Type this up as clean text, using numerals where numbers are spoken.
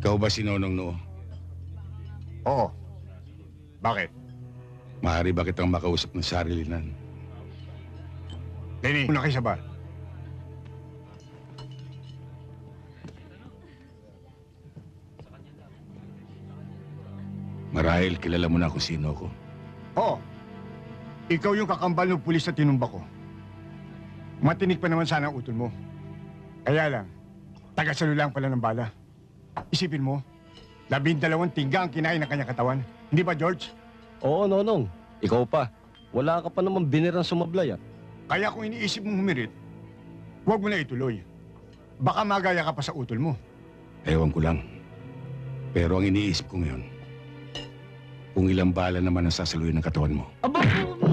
Ikaw ba si Nonong Noo? Oo. Bakit? Maaari ba kitang makausap ng sarilinan? Lenny, una kayo sa bar. Marahil kilala mo na kung sino ako. Oo. Ikaw yung kakambal ng pulis na tinumba ko. Matinik pa naman sana ang utol mo. Kaya lang, taga-salo lang pala ng bala. Isipin mo, 12 tingga ang kinain ng kanyang katawan. Hindi ba, George? Oo, Nonong. Ikaw pa. Wala ka pa naman binirang sumablay, ah. Kaya kung iniisip mong humirit, huwag mo na ituloy. Baka magaya ka pa sa utol mo. Ewan ko lang. Pero ang iniisip ko ngayon, kung ilang bala naman ang sasaluhin ng katawan mo. Aba!